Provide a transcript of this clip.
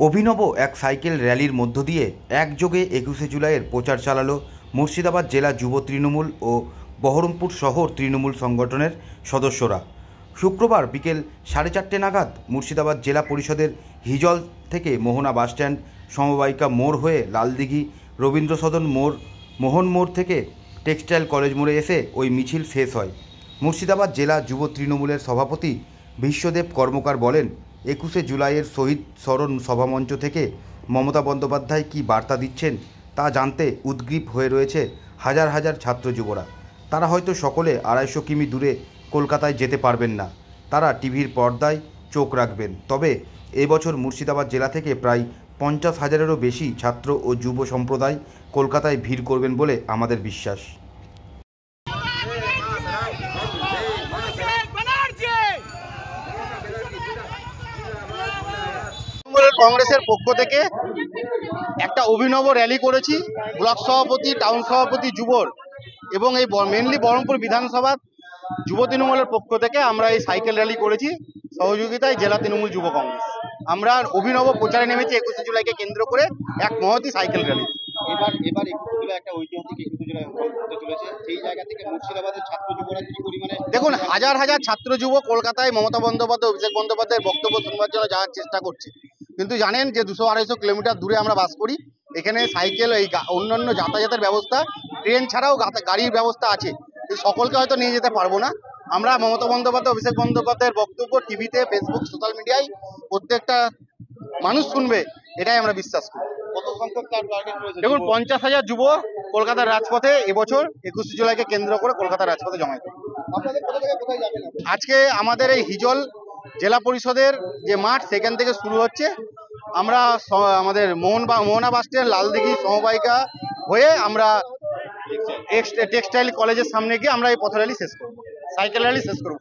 অভিনব এক সাইকেল র্যালির মধ্য দিয়ে একযোগে ২১শে জুলাইয়ের প্রচার চালালো মুর্শিদাবাদ জেলা যুব তৃণমূল ও বহরমপুর শহর তৃণমূল সংগঠনের সদস্যরা। শুক্রবার বিকেল 4:30 নাগাদ মুর্শিদাবাদ জেলা পরিষদের হিজল থেকে মোহনা বাসস্ট্যান্ড সমবায়িকা মোড় হয়ে লালদিঘি রবীন্দ্র সদন মোড়, মোহন মোড় থেকে টেক্সটাইল কলেজ মোড়ে এসে ওই মিছিল শেষ হয়। মুর্শিদাবাদ জেলা যুব তৃণমূলের সভাপতি বিশ্বদেব কর্মকার বলেন, ২১শে জুলাইয়ের শহীদ স্মরণ সভামঞ্চ থেকে মমতা বন্দ্যোপাধ্যায় কী বার্তা দিচ্ছেন তা জানতে উদগ্রীব হয়ে রয়েছে হাজার হাজার ছাত্র যুবরা। তারা হয়তো সকলে ২৫০ কিমি দূরে কলকাতায় যেতে পারবেন না, তারা টিভির পর্দায় চোখ রাখবেন। তবে এবছর মুর্শিদাবাদ জেলা থেকে প্রায় ৫০,০০০-এরও বেশি ছাত্র ও যুব সম্প্রদায় কলকাতায় ভিড় করবেন বলে আমাদের বিশ্বাস। কংগ্রেসের পক্ষ থেকে একটা অভিনব র্যালি করেছি, ব্লক সভাপতি, টাউন সভাপতি, যুবর এবং এই মেনলি বহরমপুর বিধানসভা যুব তৃণমূলের পক্ষ থেকে আমরা এই সাইকেল র্যালি করেছি সহযোগিতায় জেলা তৃণমূল যুব কংগ্রেস। আমরা অভিনব প্রচারে নেমেছি ২১শে জুলাইকে কেন্দ্র করে এক মহতী সাইকেল র্যালি। এবার ২১শে জুলাই একটা ঐতিহাসিক ২১শে জুলাই হতে চলেছে, সেই জায়গা থেকে মুর্শিদাবাদের ছাত্র যুবরা কি পরিমাণে দেখুন, হাজার হাজার ছাত্র যুব কলকাতায় মমতা বন্দ্যোপাধ্যায়, অভিষেক বন্দ্যোপাধ্যায়ের বক্তব্য শুনবার জন্য যাওয়ার চেষ্টা করছে, কিন্তু জানেন যে ২০০-২৫০ কিলোমিটার দূরে আমরা বাস করি। এখানে সাইকেল, এই অন্যান্য যাতায়াতের ব্যবস্থা, ট্রেন ছাড়াও গাড়ির ব্যবস্থা আছে, সকলকে হয়তো নিয়ে যেতে পারবো না। আমরা মমতা বন্দ্যোপাধ্যায়, অভিষেক বন্দ্যোপাধ্যায়ের বক্তব্য টিভিতে, ফেসবুক, সোশ্যাল মিডিয়ায় প্রত্যেকটা মানুষ শুনবে, এটাই আমরা বিশ্বাস করি। কত সংখ্যক তার টার্গেট রয়েছে? দেখুন, ৫০,০০০ যুব কলকাতার রাজপথে এবছর ২১শে জুলাইকে কেন্দ্র করে কলকাতার রাজপথে জমায়েত হবে। আপনাদের কোথা থেকে কোথায় যাবেন? আজকে আমাদের এই হিজল জেলা পরিষদের যে মাঠ, সেখান থেকে শুরু হচ্ছে। আমরা আমাদের মোহনা বাসস্ট্যান্ড, লালদিঘি সমবায়িকা হয়ে আমরা টেক্সটাইল কলেজের সামনে গিয়ে আমরা এই পথ র্যালি শেষ করবো, সাইকেল র্যালি শেষ করবো।